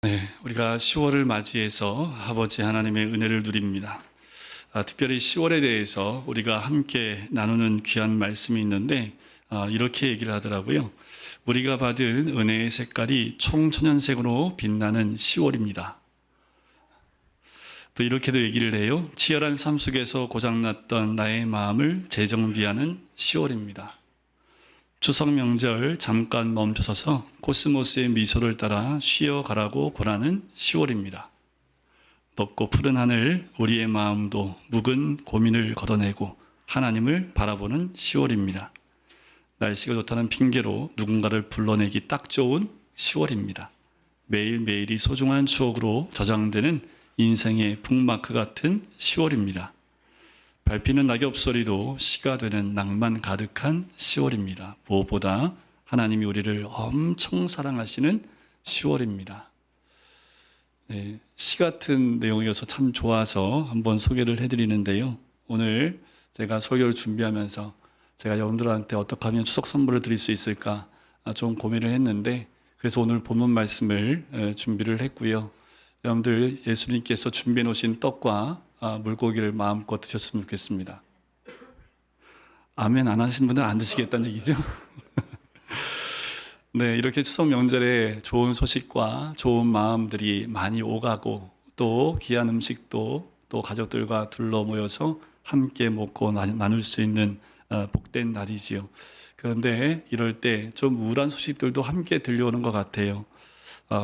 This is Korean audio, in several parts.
네, 우리가 10월을 맞이해서 아버지 하나님의 은혜를 누립니다. 특별히 10월에 대해서 우리가 함께 나누는 귀한 말씀이 있는데 이렇게 얘기를 하더라고요. 우리가 받은 은혜의 색깔이 총천연색으로 빛나는 10월입니다. 또 이렇게도 얘기를 해요. 치열한 삶 속에서 고장났던 나의 마음을 재정비하는 10월입니다. 추석 명절 잠깐 멈춰서서 코스모스의 미소를 따라 쉬어가라고 권하는 10월입니다. 높고 푸른 하늘, 우리의 마음도 묵은 고민을 걷어내고 하나님을 바라보는 10월입니다. 날씨가 좋다는 핑계로 누군가를 불러내기 딱 좋은 10월입니다. 매일매일이 소중한 추억으로 저장되는 인생의 북마크 같은 10월입니다. 밟히는 낙엽 소리도 시가 되는 낭만 가득한 10월입니다. 무엇보다 하나님이 우리를 엄청 사랑하시는 10월입니다. 네, 시 같은 내용이어서 참 좋아서 한번 소개를 해드리는데요. 오늘 제가 설교를 준비하면서 제가 여러분들한테 어떻게 하면 추석 선물을 드릴 수 있을까 좀 고민을 했는데, 그래서 오늘 본문 말씀을 준비를 했고요. 여러분들 예수님께서 준비해 놓으신 떡과 물고기를 마음껏 드셨으면 좋겠습니다. 아멘 안 하신 분들은 안 드시겠다는 얘기죠. 네, 이렇게 추석 명절에 좋은 소식과 좋은 마음들이 많이 오가고 또 귀한 음식도 또 가족들과 둘러 모여서 함께 먹고 나눌 수 있는 복된 날이지요. 그런데 이럴 때 좀 우울한 소식들도 함께 들려오는 것 같아요.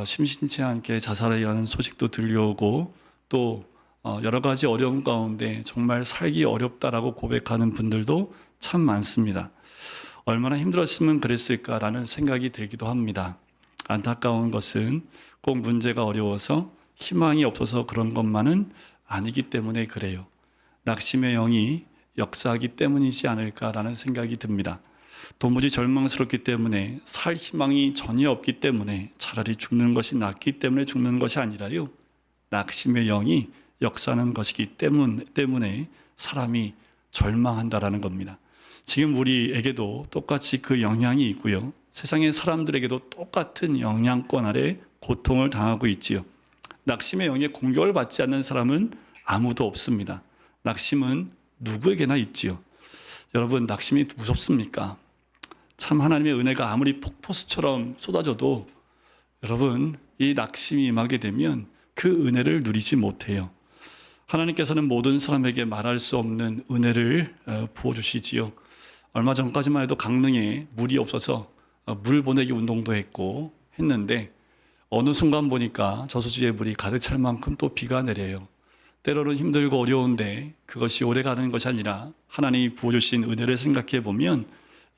심심치 않게 자살에 관한 소식도 들려오고 또 여러 가지 어려움 가운데 정말 살기 어렵다라고 고백하는 분들도 참 많습니다. 얼마나 힘들었으면 그랬을까라는 생각이 들기도 합니다. 안타까운 것은 꼭 문제가 어려워서 희망이 없어서 그런 것만은 아니기 때문에 그래요. 낙심의 영이 역사하기 때문이지 않을까라는 생각이 듭니다. 도무지 절망스럽기 때문에 살 희망이 전혀 없기 때문에 차라리 죽는 것이 낫기 때문에 죽는 것이 아니라요. 낙심의 영이 역사하는 것이기 때문에 사람이 절망한다라는 겁니다. 지금 우리에게도 똑같이 그 영향이 있고요. 세상의 사람들에게도 똑같은 영향권 아래 고통을 당하고 있지요. 낙심의 영에 공격을 받지 않는 사람은 아무도 없습니다. 낙심은 누구에게나 있지요. 여러분, 낙심이 무섭습니까? 참 하나님의 은혜가 아무리 폭포수처럼 쏟아져도 여러분, 이 낙심이 임하게 되면 그 은혜를 누리지 못해요. 하나님께서는 모든 사람에게 말할 수 없는 은혜를 부어주시지요. 얼마 전까지만 해도 강릉에 물이 없어서 물 보내기 운동도 했는데 어느 순간 보니까 저수지에 물이 가득 찰 만큼 또 비가 내려요. 때로는 힘들고 어려운데 그것이 오래가는 것이 아니라 하나님이 부어주신 은혜를 생각해 보면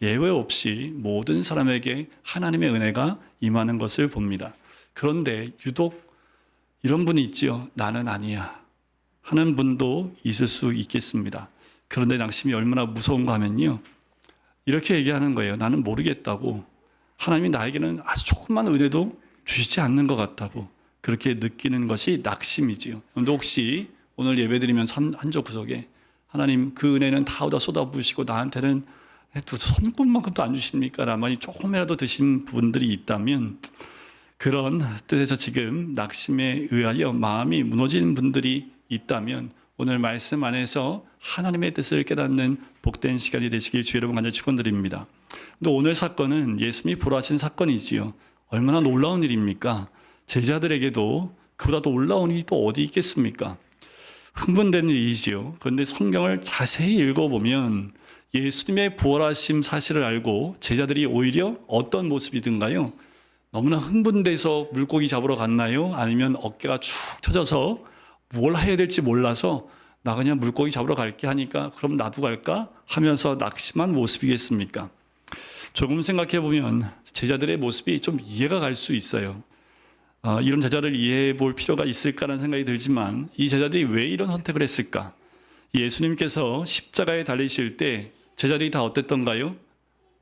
예외 없이 모든 사람에게 하나님의 은혜가 임하는 것을 봅니다. 그런데 유독 이런 분이 있지요. 나는 아니야 하는 분도 있을 수 있겠습니다. 그런데 낙심이 얼마나 무서운가 하면요, 이렇게 얘기하는 거예요. 나는 모르겠다고. 하나님이 나에게는 아주 조금만 은혜도 주시지 않는 것 같다고 그렇게 느끼는 것이 낙심이지요. 여러분들 혹시 오늘 예배드리면서 한쪽 구석에 하나님 그 은혜는 다 얻어 쏟아부으시고 나한테는 두 손끝만큼도 안 주십니까? 라만이 조금이라도 드신 분들이 있다면, 그런 뜻에서 지금 낙심에 의하여 마음이 무너진 분들이 있다면 오늘 말씀 안에서 하나님의 뜻을 깨닫는 복된 시간이 되시길 주의 이름 간절히 축원드립니다. 근데 오늘 사건은 예수님이 보라하신 사건이지요. 얼마나 놀라운 일입니까? 제자들에게도 그보다 더 놀라운 일이 또 어디 있겠습니까? 흥분되는 일이지요. 그런데 성경을 자세히 읽어보면 예수님의 부활하심 사실을 알고 제자들이 오히려 어떤 모습이든가요? 너무나 흥분돼서 물고기 잡으러 갔나요? 아니면 어깨가 축 처져서 뭘 해야 될지 몰라서 나 그냥 물고기 잡으러 갈게 하니까 그럼 나도 갈까? 하면서 낙심한 모습이겠습니까? 조금 생각해 보면 제자들의 모습이 좀 이해가 갈 수 있어요. 이런 제자를 이해해 볼 필요가 있을까라는 생각이 들지만 이 제자들이 왜 이런 선택을 했을까? 예수님께서 십자가에 달리실 때 제자들이 다 어땠던가요?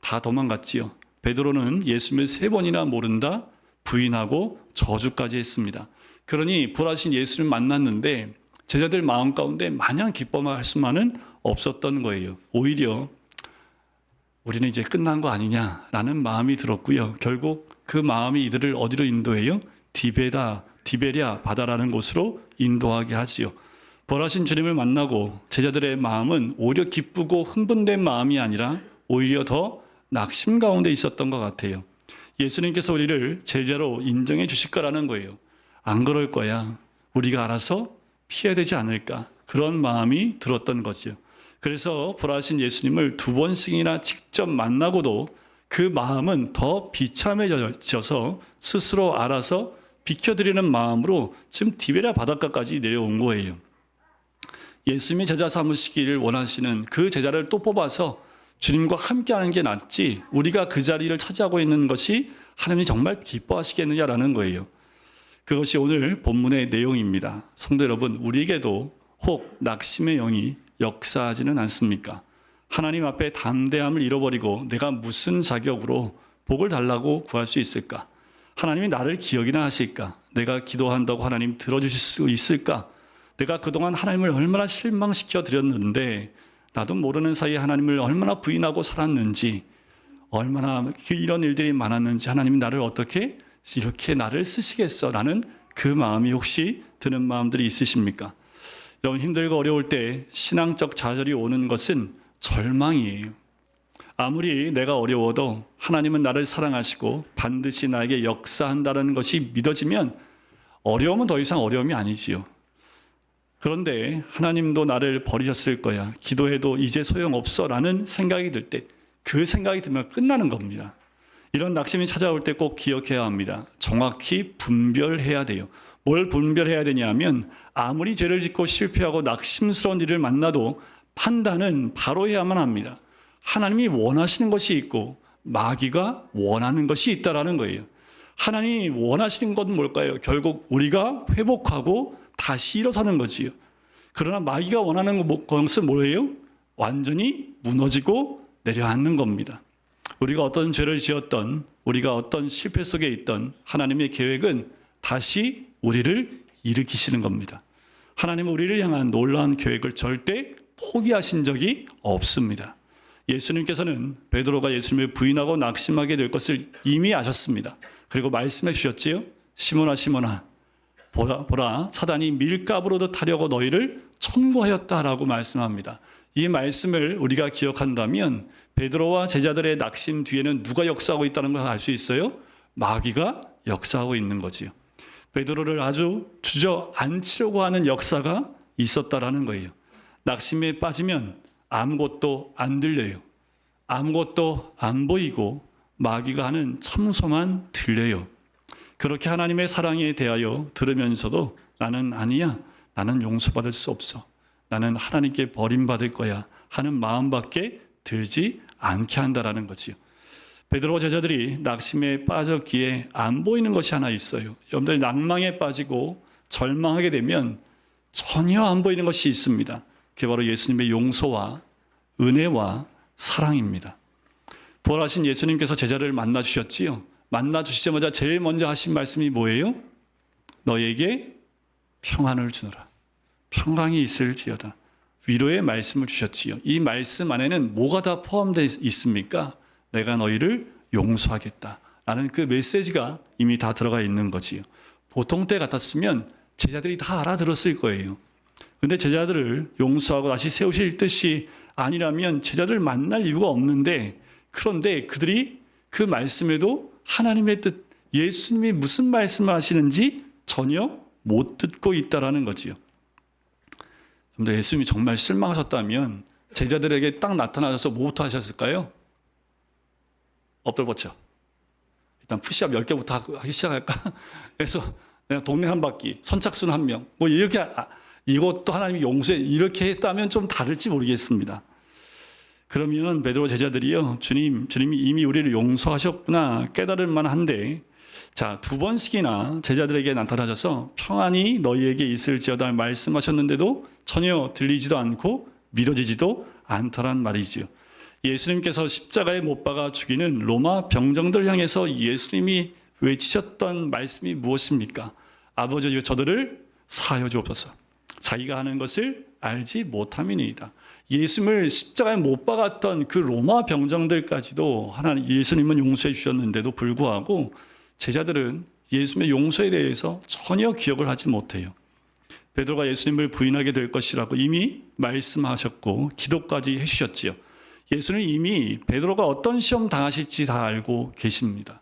다 도망갔지요. 베드로는 예수님을 3번이나 모른다 부인하고 저주까지 했습니다. 그러니 부활하신 예수를 만났는데 제자들 마음 가운데 마냥 기뻐할 수만은 없었던 거예요. 오히려 우리는 이제 끝난 거 아니냐라는 마음이 들었고요. 결국 그 마음이 이들을 어디로 인도해요? 디베다 디베랴 바다라는 곳으로 인도하게 하지요. 부활하신 주님을 만나고 제자들의 마음은 오히려 기쁘고 흥분된 마음이 아니라 오히려 더 낙심 가운데 있었던 것 같아요. 예수님께서 우리를 제자로 인정해 주실 거라는 거예요. 안 그럴 거야. 우리가 알아서 피해야 되지 않을까. 그런 마음이 들었던 거죠. 그래서 부활하신 예수님을 2번씩이나 직접 만나고도 그 마음은 더 비참해져서 스스로 알아서 비켜드리는 마음으로 지금 디베랴 바닷가까지 내려온 거예요. 예수님이 제자 삼으시기를 원하시는 그 제자를 또 뽑아서 주님과 함께하는 게 낫지 우리가 그 자리를 차지하고 있는 것이 하나님이 정말 기뻐하시겠느냐라는 거예요. 그것이 오늘 본문의 내용입니다. 성도 여러분, 우리에게도 혹 낙심의 영이 역사하지는 않습니까? 하나님 앞에 담대함을 잃어버리고 내가 무슨 자격으로 복을 달라고 구할 수 있을까? 하나님이 나를 기억이나 하실까? 내가 기도한다고 하나님 들어주실 수 있을까? 내가 그동안 하나님을 얼마나 실망시켜 드렸는데 나도 모르는 사이에 하나님을 얼마나 부인하고 살았는지, 얼마나 이런 일들이 많았는지 하나님이 나를 어떻게 이렇게 나를 쓰시겠어? 라는 그 마음이 혹시 드는 마음들이 있으십니까? 여러분, 힘들고 어려울 때 신앙적 좌절이 오는 것은 절망이에요. 아무리 내가 어려워도 하나님은 나를 사랑하시고 반드시 나에게 역사한다는 것이 믿어지면 어려움은 더 이상 어려움이 아니지요. 그런데 하나님도 나를 버리셨을 거야. 기도해도 이제 소용없어 라는 생각이 들 때, 그 생각이 들면 끝나는 겁니다. 이런 낙심이 찾아올 때 꼭 기억해야 합니다. 정확히 분별해야 돼요. 뭘 분별해야 되냐면 아무리 죄를 짓고 실패하고 낙심스러운 일을 만나도 판단은 바로 해야만 합니다. 하나님이 원하시는 것이 있고 마귀가 원하는 것이 있다라는 거예요. 하나님이 원하시는 건 뭘까요? 결국 우리가 회복하고 다시 일어서는 거지요. 그러나 마귀가 원하는 것은 뭐예요? 완전히 무너지고 내려앉는 겁니다. 우리가 어떤 죄를 지었던, 우리가 어떤 실패 속에 있던 하나님의 계획은 다시 우리를 일으키시는 겁니다. 하나님은 우리를 향한 놀라운 계획을 절대 포기하신 적이 없습니다. 예수님께서는 베드로가 예수님을 부인하고 낙심하게 될 것을 이미 아셨습니다. 그리고 말씀해 주셨지요. 시몬아 시몬아, 보라 사단이 밀가부로도 타려고 너희를 천구하였다라고 말씀합니다. 이 말씀을 우리가 기억한다면 베드로와 제자들의 낙심 뒤에는 누가 역사하고 있다는 걸 알 수 있어요? 마귀가 역사하고 있는 거지요. 베드로를 아주 주저앉히려고 하는 역사가 있었다라는 거예요. 낙심에 빠지면 아무것도 안 들려요. 아무것도 안 보이고 마귀가 하는 참소만 들려요. 그렇게 하나님의 사랑에 대하여 들으면서도 나는 아니야. 나는 용서받을 수 없어. 나는 하나님께 버림받을 거야 하는 마음밖에 들지 않게 한다라는 거지요. 베드로와 제자들이 낙심에 빠졌기에 안 보이는 것이 하나 있어요. 여러분들 낭망에 빠지고 절망하게 되면 전혀 안 보이는 것이 있습니다. 그게 바로 예수님의 용서와 은혜와 사랑입니다. 부활하신 예수님께서 제자를 만나 주셨지요. 만나 주시자마자 제일 먼저 하신 말씀이 뭐예요? 너에게 평안을 주노라. 평강이 있을지어다. 위로의 말씀을 주셨지요. 이 말씀 안에는 뭐가 다 포함되어 있습니까? 내가 너희를 용서하겠다 라는 그 메시지가 이미 다 들어가 있는 거지요. 보통 때 같았으면 제자들이 다 알아들었을 거예요. 근데 제자들을 용서하고 다시 세우실 뜻이 아니라면 제자들 만날 이유가 없는데, 그런데 그들이 그 말씀에도 하나님의 뜻, 예수님이 무슨 말씀을 하시는지 전혀 못 듣고 있다라는 거지요. 근데 예수님이 정말 실망하셨다면 제자들에게 딱 나타나셔서 뭐부터 하셨을까요? 엎드려 뻗쳐. 일단 푸시업 10개부터 하기 시작할까? 그래서 내가 동네 한 바퀴, 선착순 한 명, 뭐 이렇게, 이것도 하나님이 용서해, 이렇게 했다면 좀 다를지 모르겠습니다. 그러면 베드로 제자들이요, 주님이 이미 우리를 용서하셨구나 깨달을 만한데, 자, 2번씩이나 제자들에게 나타나셔서 평안이 너희에게 있을지어다 말씀하셨는데도 전혀 들리지도 않고 믿어지지도 않더란 말이지요. 예수님께서 십자가에 못 박아 죽이는 로마 병정들 향해서 예수님이 외치셨던 말씀이 무엇입니까? 아버지, 저들을 사하여 주옵소서. 자기가 하는 것을 알지 못함이니이다. 예수님을 십자가에 못 박았던 그 로마 병정들까지도 하나님 예수님은 용서해 주셨는데도 불구하고 제자들은 예수님의 용서에 대해서 전혀 기억을 하지 못해요. 베드로가 예수님을 부인하게 될 것이라고 이미 말씀하셨고 기도까지 해주셨지요. 예수는 이미 베드로가 어떤 시험 당하실지 다 알고 계십니다.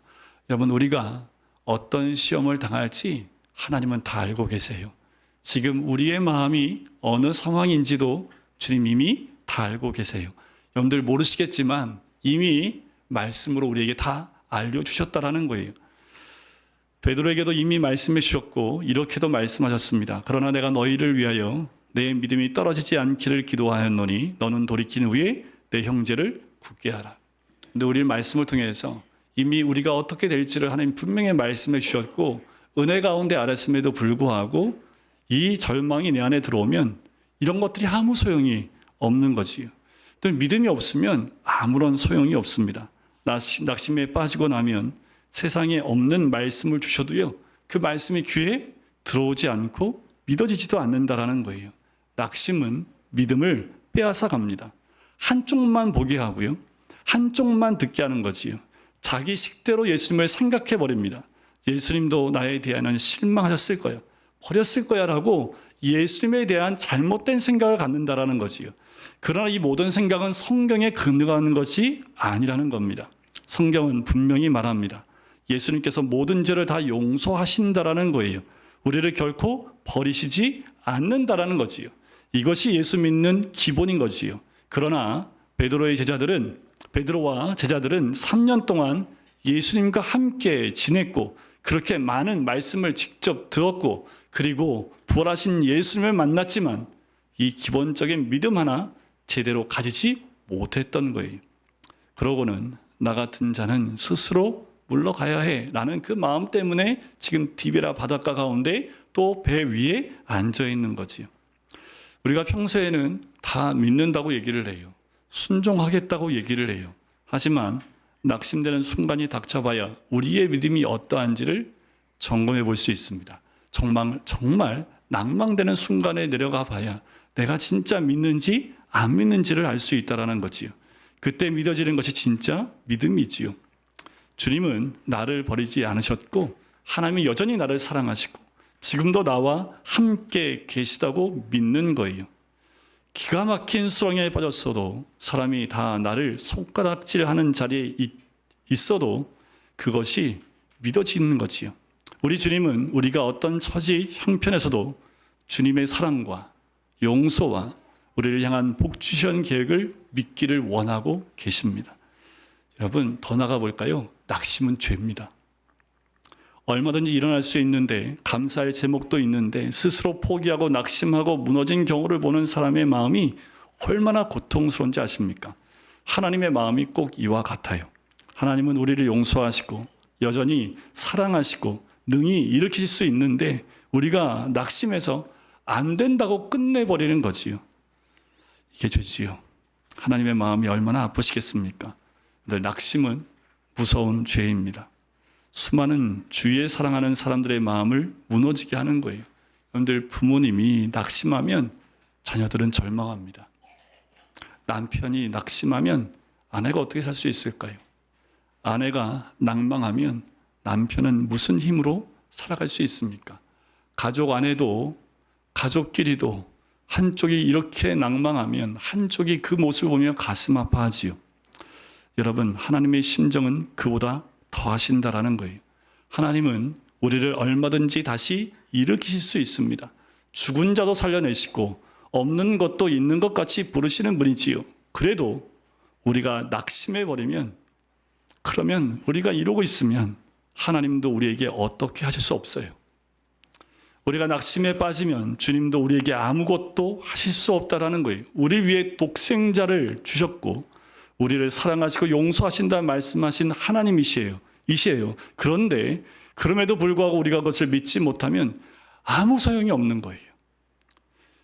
여러분, 우리가 어떤 시험을 당할지 하나님은 다 알고 계세요. 지금 우리의 마음이 어느 상황인지도 주님 이미 다 알고 계세요. 여러분들 모르시겠지만 이미 말씀으로 우리에게 다 알려주셨다라는 거예요. 베드로에게도 이미 말씀해 주셨고 이렇게도 말씀하셨습니다. 그러나 내가 너희를 위하여 내 믿음이 떨어지지 않기를 기도하였노니 너는 돌이킨 후에 내 형제를 굳게 하라. 근데 우리 말씀을 통해서 이미 우리가 어떻게 될지를 하나님 분명히 말씀해 주셨고 은혜 가운데 알았음에도 불구하고 이 절망이 내 안에 들어오면 이런 것들이 아무 소용이 없는 거지요. 또 믿음이 없으면 아무런 소용이 없습니다. 낙심에 빠지고 나면 세상에 없는 말씀을 주셔도요, 그 말씀이 귀에 들어오지 않고 믿어지지도 않는다라는 거예요. 낙심은 믿음을 빼앗아 갑니다. 한쪽만 보게 하고요, 한쪽만 듣게 하는 거지요. 자기 식대로 예수님을 생각해 버립니다. 예수님도 나에 대한 실망하셨을 거야, 버렸을 거야 라고 예수님에 대한 잘못된 생각을 갖는다라는 거지요. 그러나 이 모든 생각은 성경에 근거하는 것이 아니라는 겁니다. 성경은 분명히 말합니다. 예수님께서 모든 죄를 다 용서하신다라는 거예요. 우리를 결코 버리시지 않는다라는 거지요. 이것이 예수 믿는 기본인 거지요. 그러나 베드로와 제자들은 3년 동안 예수님과 함께 지냈고 그렇게 많은 말씀을 직접 들었고 그리고 부활하신 예수님을 만났지만 이 기본적인 믿음 하나 제대로 가지지 못했던 거예요. 그러고는 나 같은 자는 스스로 물러가야 해 라는 그 마음 때문에 지금 디베라 바닷가 가운데 또 배 위에 앉아 있는 거지요. 우리가 평소에는 다 믿는다고 얘기를 해요. 순종하겠다고 얘기를 해요. 하지만 낙심되는 순간이 닥쳐봐야 우리의 믿음이 어떠한지를 점검해 볼 수 있습니다. 정말 낭망되는 순간에 내려가 봐야 내가 진짜 믿는지 안 믿는지를 알 수 있다는 거지요. 그때 믿어지는 것이 진짜 믿음이지요. 주님은 나를 버리지 않으셨고 하나님이 여전히 나를 사랑하시고 지금도 나와 함께 계시다고 믿는 거예요. 기가 막힌 수렁에 빠졌어도 사람이 다 나를 손가락질하는 자리에 있어도 그것이 믿어지는 거지요. 우리 주님은 우리가 어떤 처지 형편에서도 주님의 사랑과 용서와 우리를 향한 복주시한 계획을 믿기를 원하고 계십니다. 여러분, 더 나가 볼까요? 낙심은 죄입니다. 얼마든지 일어날 수 있는데 감사할 제목도 있는데 스스로 포기하고 낙심하고 무너진 경우를 보는 사람의 마음이 얼마나 고통스러운지 아십니까? 하나님의 마음이 꼭 이와 같아요. 하나님은 우리를 용서하시고 여전히 사랑하시고 능히 일으키실 수 있는데 우리가 낙심해서 안 된다고 끝내버리는 거지요. 이게 죄지요. 하나님의 마음이 얼마나 아프시겠습니까? 낙심은 무서운 죄입니다. 수많은 주위에 사랑하는 사람들의 마음을 무너지게 하는 거예요. 여러분들, 부모님이 낙심하면 자녀들은 절망합니다. 남편이 낙심하면 아내가 어떻게 살 수 있을까요? 아내가 낭망하면 남편은 무슨 힘으로 살아갈 수 있습니까? 가족 안에도 가족끼리도 한쪽이 이렇게 낭망하면 한쪽이 그 모습을 보며 가슴 아파하지요. 여러분, 하나님의 심정은 그보다 더 하신다라는 거예요. 하나님은 우리를 얼마든지 다시 일으키실 수 있습니다. 죽은 자도 살려내시고 없는 것도 있는 것 같이 부르시는 분이지요. 그래도 우리가 낙심해 버리면, 그러면 우리가 이러고 있으면 하나님도 우리에게 어떻게 하실 수 없어요. 우리가 낙심에 빠지면 주님도 우리에게 아무것도 하실 수 없다라는 거예요. 우리 위에 독생자를 주셨고 우리를 사랑하시고 용서하신다 말씀하신 하나님이시에요. 그런데 그럼에도 불구하고 우리가 그것을 믿지 못하면 아무 소용이 없는 거예요.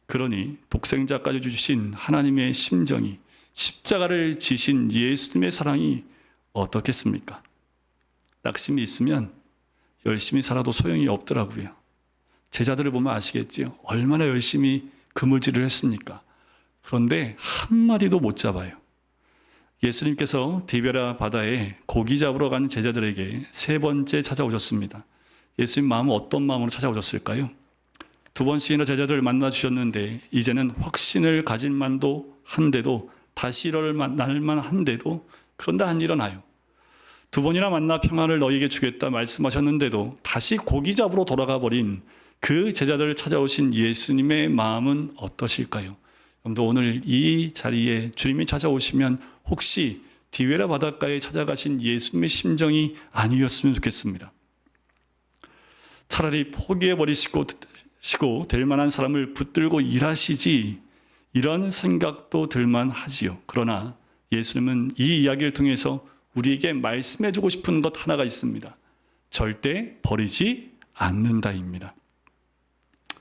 그러니 독생자까지 주신 하나님의 심정이, 십자가를 지신 예수님의 사랑이 어떻겠습니까? 낙심이 있으면 열심히 살아도 소용이 없더라고요. 제자들을 보면 아시겠지요? 얼마나 열심히 그물질을 했습니까? 그런데 한 마리도 못 잡아요. 예수님께서 디베라 바다에 고기 잡으러 간 제자들에게 세 번째 찾아오셨습니다. 예수님 마음은 어떤 마음으로 찾아오셨을까요? 두 번씩이나 제자들을 만나 주셨는데 이제는 확신을 가질 만도 한데도 다시 일어날 만한데도 그런데 안 일어나요. 두 번이나 만나 평안을 너희에게 주겠다 말씀하셨는데도 다시 고기 잡으러 돌아가 버린 그 제자들을 찾아오신 예수님의 마음은 어떠실까요? 여러분들 오늘 이 자리에 주님이 찾아오시면 혹시 디베라 바닷가에 찾아가신 예수님의 심정이 아니었으면 좋겠습니다. 차라리 포기해버리시고 될 만한 사람을 붙들고 일하시지 이런 생각도 들만 하지요. 그러나 예수님은 이 이야기를 통해서 우리에게 말씀해주고 싶은 것 하나가 있습니다. 절대 버리지 않는다입니다.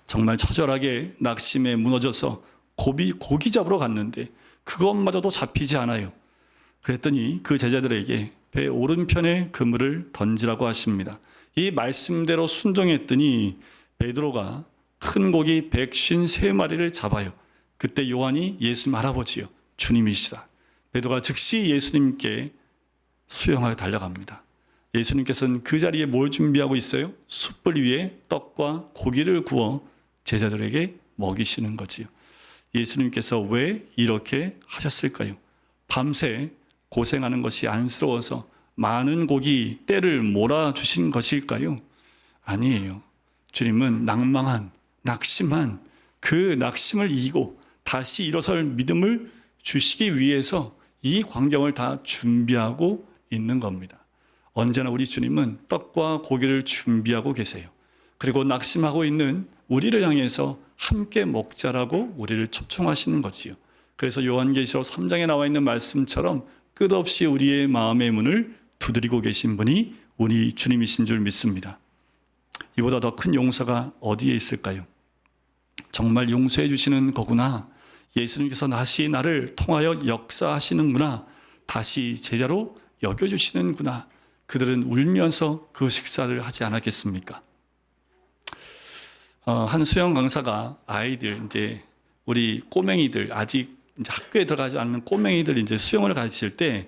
정말 처절하게 낙심에 무너져서 고기 잡으러 갔는데 그것마저도 잡히지 않아요. 그랬더니 그 제자들에게 배 오른편에 그물을 던지라고 하십니다. 이 말씀대로 순종했더니 베드로가 큰 고기 153마리를 잡아요. 그때 요한이 예수님 할아버지요, 주님이시다. 베드로가 즉시 예수님께 수영하여 달려갑니다. 예수님께서는 그 자리에 뭘 준비하고 있어요? 숯불 위에 떡과 고기를 구워 제자들에게 먹이시는 거지요. 예수님께서 왜 이렇게 하셨을까요? 밤새 고생하는 것이 안쓰러워서 많은 고기 떼를 몰아주신 것일까요? 아니에요. 주님은 낙심한 그 낙심을 이기고 다시 일어설 믿음을 주시기 위해서 이 광경을 다 준비하고 있는 겁니다. 언제나 우리 주님은 떡과 고기를 준비하고 계세요. 그리고 낙심하고 있는 우리를 향해서 함께 먹자라고 우리를 초청하시는 거지요. 그래서 요한계시록 3장에 나와 있는 말씀처럼 끝없이 우리의 마음의 문을 두드리고 계신 분이 우리 주님이신 줄 믿습니다. 이보다 더 큰 용서가 어디에 있을까요? 정말 용서해 주시는 거구나. 예수님께서 다시 나를 통하여 역사하시는구나. 다시 제자로 여겨주시는구나. 그들은 울면서 그 식사를 하지 않았겠습니까? 한 수영 강사가 아이들, 우리 꼬맹이들, 아직 학교에 들어가지 않는 꼬맹이들 수영을 가르칠 때,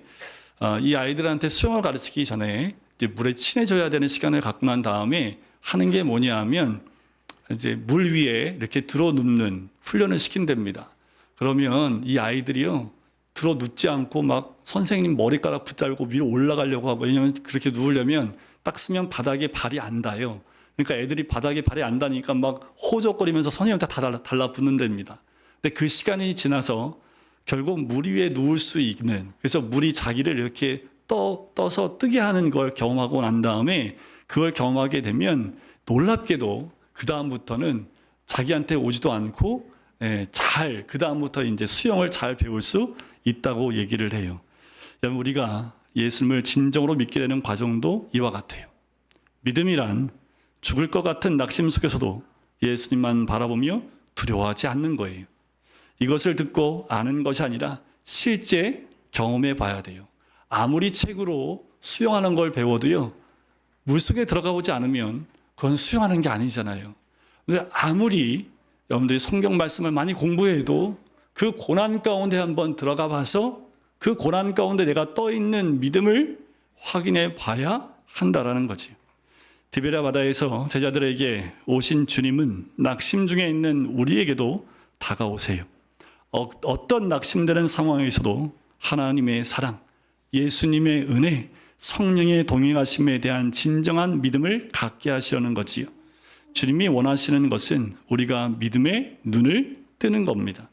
이 아이들한테 수영을 가르치기 전에 물에 친해져야 되는 시간을 갖고 난 다음에 하는 게 뭐냐 하면, 물 위에 이렇게 들어 눕는 훈련을 시킨답니다. 그러면 이 아이들이요, 들어 눕지 않고 막 선생님 머리카락 붙잡고 위로 올라가려고 하고, 왜냐면 그렇게 누우려면 딱 쓰면 바닥에 발이 안 닿아요. 그러니까 애들이 바닥에 발이 안 닿으니까 막 호적거리면서 선생님한테 다 달라붙는답니다. 근데 그 시간이 지나서 결국 물 위에 누울 수 있는, 그래서 물이 자기를 이렇게 떠서 뜨게 하는 걸 경험하고 난 다음에 그걸 경험하게 되면 놀랍게도 그 다음부터는 자기한테 오지도 않고 그 다음부터 수영을 잘 배울 수 있다고 얘기를 해요. 여러분, 우리가 예수님을 진정으로 믿게 되는 과정도 이와 같아요. 믿음이란 죽을 것 같은 낙심 속에서도 예수님만 바라보며 두려워하지 않는 거예요. 이것을 듣고 아는 것이 아니라 실제 경험해 봐야 돼요. 아무리 책으로 수영하는 걸 배워도요, 물속에 들어가 보지 않으면 그건 수영하는 게 아니잖아요. 근데 아무리 여러분들이 성경 말씀을 많이 공부해도 그 고난 가운데 한번 들어가 봐서 그 고난 가운데 내가 떠 있는 믿음을 확인해 봐야 한다라는 거지. 디베랴 바다에서 제자들에게 오신 주님은 낙심 중에 있는 우리에게도 다가오세요. 어떤 낙심되는 상황에서도 하나님의 사랑, 예수님의 은혜, 성령의 동행하심에 대한 진정한 믿음을 갖게 하시려는 거지요. 주님이 원하시는 것은 우리가 믿음의 눈을 뜨는 겁니다.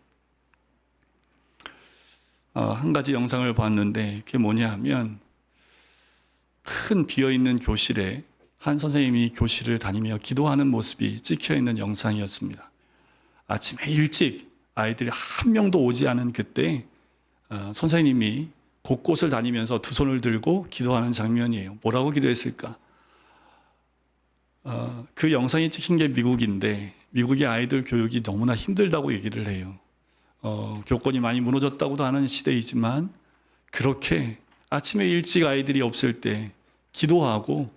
한 가지 영상을 봤는데 그게 뭐냐 하면, 큰 비어있는 교실에 한 선생님이 교실을 다니며 기도하는 모습이 찍혀있는 영상이었습니다. 아침에 일찍 아이들이 한 명도 오지 않은 그때 선생님이 곳곳을 다니면서 두 손을 들고 기도하는 장면이에요. 뭐라고 기도했을까? 그 영상이 찍힌 게 미국인데, 미국의 아이들 교육이 너무나 힘들다고 얘기를 해요. 교권이 많이 무너졌다고도 하는 시대이지만 그렇게 아침에 일찍 아이들이 없을 때 기도하고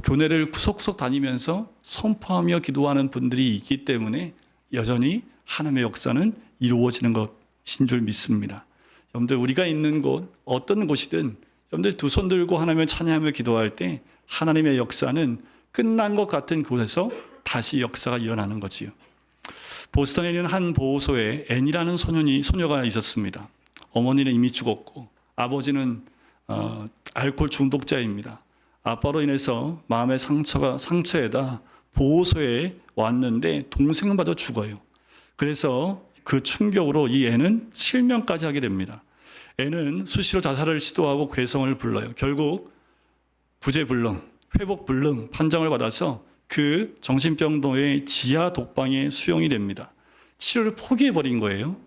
교내를 구석구석 다니면서 선포하며 기도하는 분들이 있기 때문에 여전히 하나님의 역사는 이루어지는 것인 줄 믿습니다. 여러분들, 우리가 있는 곳, 어떤 곳이든 여러분들 두 손 들고 하나님을 찬양하며 기도할 때 하나님의 역사는 끝난 것 같은 그곳에서 다시 역사가 일어나는 거지요. 보스턴에 있는 한 보호소에 앤이라는 소녀가 있었습니다. 어머니는 이미 죽었고 아버지는 알코올 중독자입니다. 아빠로 인해서 마음의 상처에다 보호소에 왔는데 동생마저 죽어요. 그래서 그 충격으로 이 앤은 실명까지 하게 됩니다. 앤은 수시로 자살을 시도하고 괴성을 불러요. 결국 부재불능, 회복불능 판정을 받아서 그 정신병동의 지하 독방에 수용이 됩니다. 치료를 포기해버린 거예요.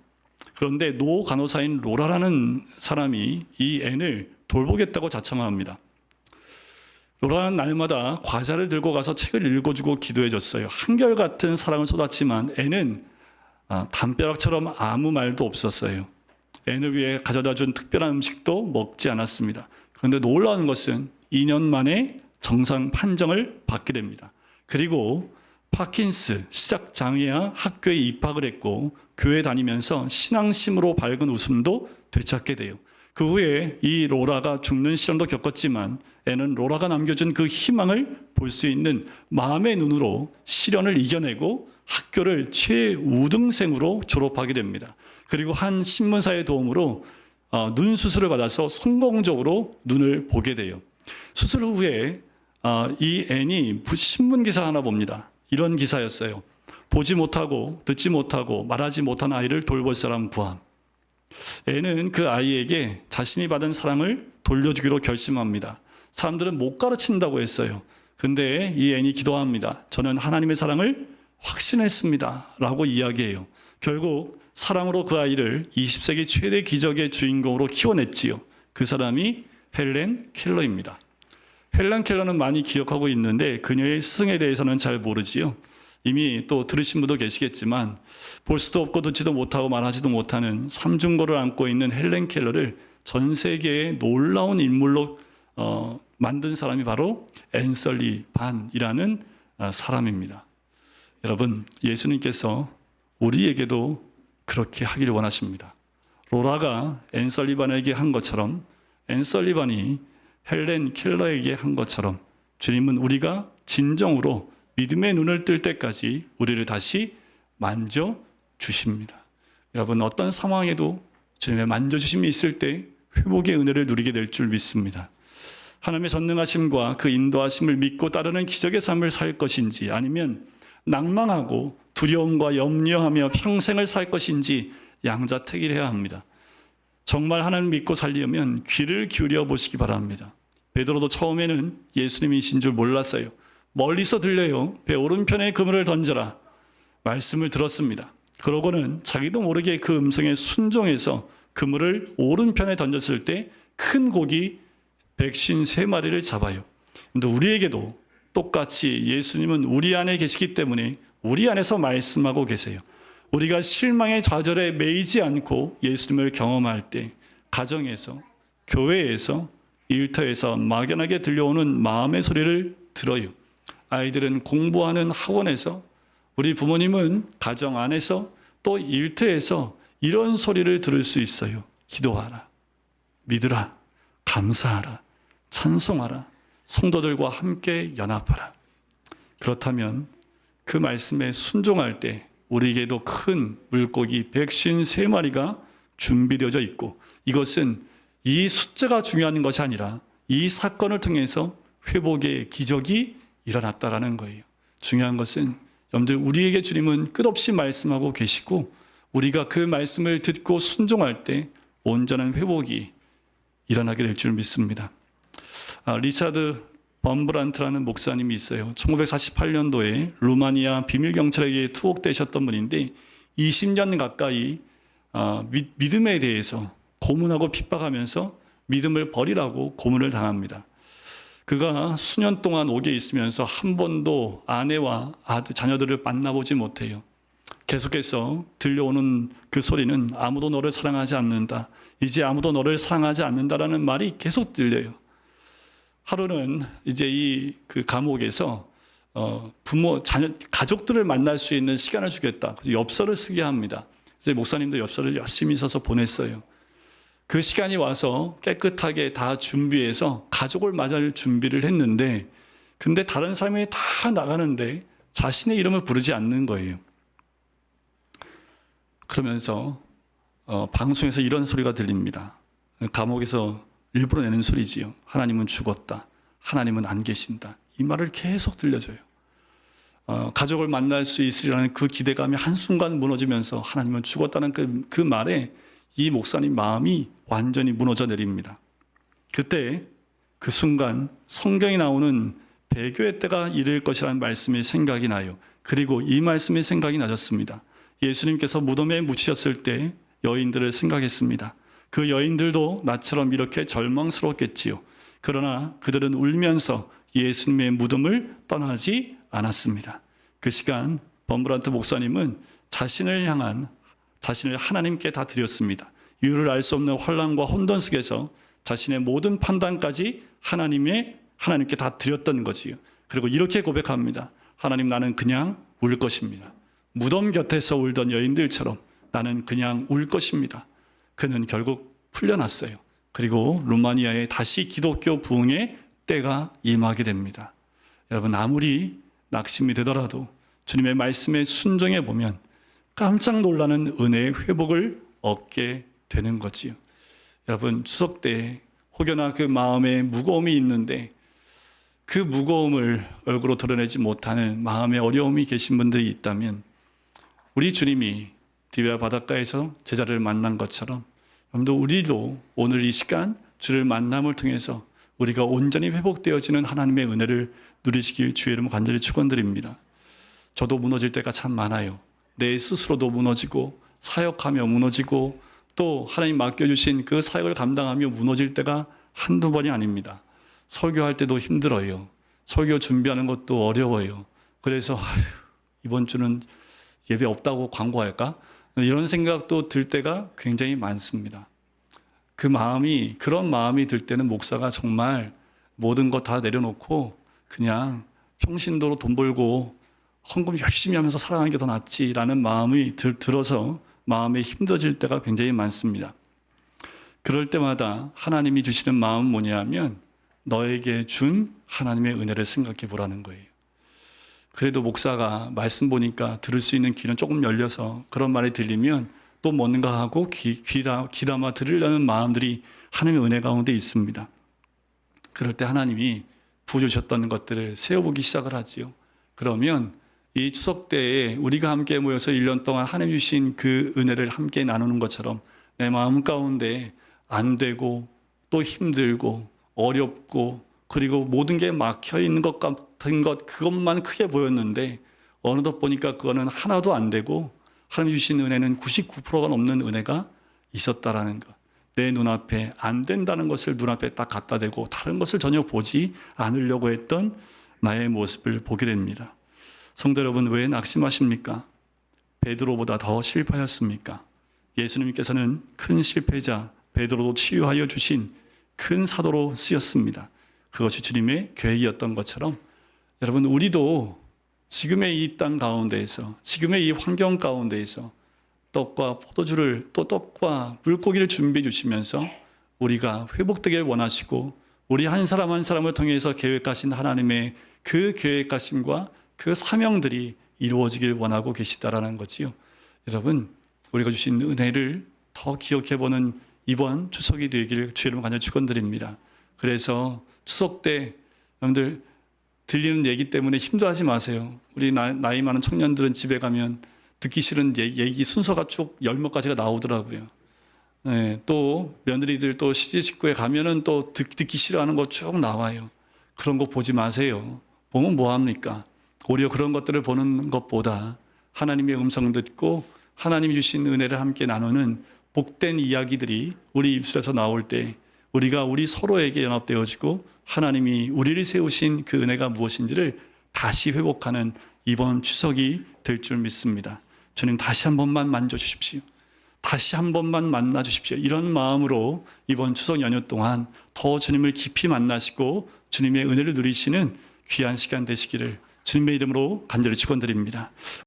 그런데 노 간호사인 로라라는 사람이 이 앤을 돌보겠다고 자청합니다. 로라는 날마다 과자를 들고 가서 책을 읽어주고 기도해줬어요. 한결같은 사랑을 쏟았지만 앤은 담벼락처럼 아무 말도 없었어요. 앤을 위해 가져다 준 특별한 음식도 먹지 않았습니다. 그런데 놀라운 것은 2년 만에 정상 판정을 받게 됩니다. 그리고 파킨스 시작장애아 학교에 입학을 했고 교회 다니면서 신앙심으로 밝은 웃음도 되찾게 돼요. 그 후에 이 로라가 죽는 시련도 겪었지만 앤은 로라가 남겨준 그 희망을 볼 수 있는 마음의 눈으로 시련을 이겨내고 학교를 최우등생으로 졸업하게 됩니다. 그리고 한 신문사의 도움으로 눈 수술을 받아서 성공적으로 눈을 보게 돼요. 수술 후에 이 앤이 신문 기사 하나 봅니다. 이런 기사였어요. 보지 못하고 듣지 못하고 말하지 못한 아이를 돌볼 사람 구함. 앤은 그 아이에게 자신이 받은 사랑을 돌려주기로 결심합니다. 사람들은 못 가르친다고 했어요. 근데 이 앤이 기도합니다. 저는 하나님의 사랑을 확신했습니다. 라고 이야기해요. 결국 사랑으로 그 아이를 20세기 최대 기적의 주인공으로 키워냈지요. 그 사람이 헬렌 켈러입니다. 헬렌 켈러는 많이 기억하고 있는데 그녀의 스승에 대해서는 잘 모르지요. 이미 또 들으신 분도 계시겠지만 볼 수도 없고 듣지도 못하고 말하지도 못하는 삼중고를 안고 있는 헬렌 켈러를 전 세계의 놀라운 인물로 만든 사람이 바로 앤 설리반이라는 사람입니다. 여러분, 예수님께서 우리에게도 그렇게 하기를 원하십니다. 로라가 앤 설리반에게 한 것처럼 앤 설리반이 헬렌 켈러에게 한 것처럼 주님은 우리가 진정으로 믿음의 눈을 뜰 때까지 우리를 다시 만져주십니다. 여러분, 어떤 상황에도 주님의 만져주심이 있을 때 회복의 은혜를 누리게 될 줄 믿습니다. 하나님의 전능하심과 그 인도하심을 믿고 따르는 기적의 삶을 살 것인지 아니면 낭망하고 두려움과 염려하며 평생을 살 것인지 양자택일해야 합니다. 정말 하나님 믿고 살려면 귀를 기울여 보시기 바랍니다. 베드로도 처음에는 예수님이신 줄 몰랐어요. 멀리서 들려요. 배 오른편에 그물을 던져라. 말씀을 들었습니다. 그러고는 자기도 모르게 그 음성에 순종해서 그물을 오른편에 던졌을 때 큰 고기 153마리를 잡아요. 근데 우리에게도 똑같이 예수님은 우리 안에 계시기 때문에 우리 안에서 말씀하고 계세요. 우리가 실망의 좌절에 매이지 않고 예수님을 경험할 때 가정에서, 교회에서, 일터에서 막연하게 들려오는 마음의 소리를 들어요. 아이들은 공부하는 학원에서, 우리 부모님은 가정 안에서, 또 일터에서 이런 소리를 들을 수 있어요. 기도하라, 믿으라, 감사하라, 찬송하라, 성도들과 함께 연합하라. 그렇다면 그 말씀에 순종할 때 우리에게도 큰 물고기 153마리가 준비되어져 있고, 이것은 이 숫자가 중요한 것이 아니라 이 사건을 통해서 회복의 기적이 일어났다라는 거예요. 중요한 것은 여러분들, 우리에게 주님은 끝없이 말씀하고 계시고 우리가 그 말씀을 듣고 순종할 때 온전한 회복이 일어나게 될 줄 믿습니다. 리차드 범브란트라는 목사님이 있어요. 1948년도에 루마니아 비밀경찰에게 투옥되셨던 분인데 20년 가까이 믿음에 대해서 고문하고 핍박하면서 믿음을 버리라고 고문을 당합니다. 그가 수년 동안 옥에 있으면서 한 번도 아내와 자녀들을 만나보지 못해요. 계속해서 들려오는 그 소리는 아무도 너를 사랑하지 않는다. 이제 아무도 너를 사랑하지 않는다라는 말이 계속 들려요. 하루는 이제 그 감옥에서 부모, 자녀, 가족들을 만날 수 있는 시간을 주겠다. 그래서 엽서를 쓰게 합니다. 이제 목사님도 엽서를 열심히 써서 보냈어요. 그 시간이 와서 깨끗하게 다 준비해서 가족을 맞을 준비를 했는데 근데 다른 사람이 다 나가는데 자신의 이름을 부르지 않는 거예요. 그러면서 방송에서 이런 소리가 들립니다. 감옥에서 일부러 내는 소리지요. 하나님은 죽었다. 하나님은 안 계신다. 이 말을 계속 들려줘요. 가족을 만날 수 있으리라는 그 기대감이 한순간 무너지면서 하나님은 죽었다는 그 말에 이 목사님 마음이 완전히 무너져 내립니다. 그때 그 순간 성경에 나오는 배교의 때가 이를 것이라는 말씀이 생각이 나요. 그리고 이 말씀이 생각이 나졌습니다. 예수님께서 무덤에 묻히셨을 때 여인들을 생각했습니다. 그 여인들도 나처럼 이렇게 절망스러웠겠지요. 그러나 그들은 울면서 예수님의 무덤을 떠나지 않았습니다. 그 시간 범브란트 목사님은 자신을 하나님께 다 드렸습니다. 이유를 알 수 없는 혼란과 혼돈 속에서 자신의 모든 판단까지 하나님께 다 드렸던 거지요. 그리고 이렇게 고백합니다. 하나님, 나는 그냥 울 것입니다. 무덤 곁에서 울던 여인들처럼 나는 그냥 울 것입니다. 그는 결국 풀려났어요. 그리고 루마니아에 다시 기독교 부흥의 때가 임하게 됩니다. 여러분, 아무리 낙심이 되더라도 주님의 말씀에 순종해 보면 깜짝 놀라는 은혜의 회복을 얻게 되는 거지요. 여러분, 추석 때 혹여나 그 마음에 무거움이 있는데 그 무거움을 얼굴로 드러내지 못하는 마음의 어려움이 계신 분들이 있다면 우리 주님이 디베아 바닷가에서 제자를 만난 것처럼 여러분도 우리도 오늘 이 시간 주를 만남을 통해서 우리가 온전히 회복되어지는 하나님의 은혜를 누리시길 주의 이름으로 간절히 축원드립니다. 저도 무너질 때가 참 많아요. 내 스스로도 무너지고 사역하며 무너지고 또 하나님 맡겨주신 그 사역을 감당하며 무너질 때가 한두 번이 아닙니다. 설교할 때도 힘들어요. 설교 준비하는 것도 어려워요. 그래서 이번 주는 예배 없다고 광고할까? 이런 생각도 들 때가 굉장히 많습니다. 그런 마음이 들 때는 목사가 정말 모든 것 다 내려놓고 그냥 평신도로 돈 벌고 헌금 열심히 하면서 살아가는 게 더 낫지라는 마음이 들어서 마음이 힘들어질 때가 굉장히 많습니다. 그럴 때마다 하나님이 주시는 마음은 뭐냐면 너에게 준 하나님의 은혜를 생각해 보라는 거예요. 그래도 목사가 말씀 보니까 들을 수 있는 귀는 조금 열려서 그런 말이 들리면 또 뭔가 하고 귀담아 들으려는 마음들이 하나님의 은혜 가운데 있습니다. 그럴 때 하나님이 부어주셨던 것들을 세어보기 시작을 하지요. 그러면 이 추석 때에 우리가 함께 모여서 1년 동안 하나님 주신 그 은혜를 함께 나누는 것처럼 내 마음 가운데 안 되고 또 힘들고 어렵고 그리고 모든 게 막혀 있는 것 같은 그것만 크게 보였는데 어느덧 보니까 그거는 하나도 안 되고 하나님 주신 은혜는 99%가 넘는 은혜가 있었다라는 것. 내 눈앞에 안 된다는 것을 눈앞에 딱 갖다 대고 다른 것을 전혀 보지 않으려고 했던 나의 모습을 보게 됩니다. 성도 여러분, 왜 낙심하십니까? 베드로보다 더 실패하였습니까? 예수님께서는 큰 실패자 베드로도 치유하여 주신 큰 사도로 쓰였습니다. 그것이 주님의 계획이었던 것처럼 여러분, 우리도 지금의 이 땅 가운데에서 지금의 이 환경 가운데에서 떡과 포도주를 또 떡과 물고기를 준비해 주시면서 우리가 회복되길 원하시고 우리 한 사람 한 사람을 통해서 계획하신 하나님의 그 계획하심과 그 사명들이 이루어지길 원하고 계시다라는 거지요. 여러분, 우리가 주신 은혜를 더 기억해보는 이번 추석이 되기를 주의 이름으로 간절히 축원드립니다. 그래서 추석 때 여러분들 들리는 얘기 때문에 힘들어하지 마세요. 우리 나이 많은 청년들은 집에 가면 듣기 싫은 얘기 순서가 쭉 10몇 가지가 나오더라고요. 네, 또 며느리들 또 시집식구에 가면은 또 듣기 싫어하는 거 쭉 나와요. 그런 거 보지 마세요. 보면 뭐합니까? 오히려 그런 것들을 보는 것보다 하나님의 음성 듣고 하나님이 주신 은혜를 함께 나누는 복된 이야기들이 우리 입술에서 나올 때 우리가 우리 서로에게 연합되어지고 하나님이 우리를 세우신 그 은혜가 무엇인지를 다시 회복하는 이번 추석이 될 줄 믿습니다. 주님, 다시 한 번만 만져주십시오. 다시 한 번만 만나주십시오. 이런 마음으로 이번 추석 연휴 동안 더 주님을 깊이 만나시고 주님의 은혜를 누리시는 귀한 시간 되시기를 주님의 이름으로 간절히 축원드립니다.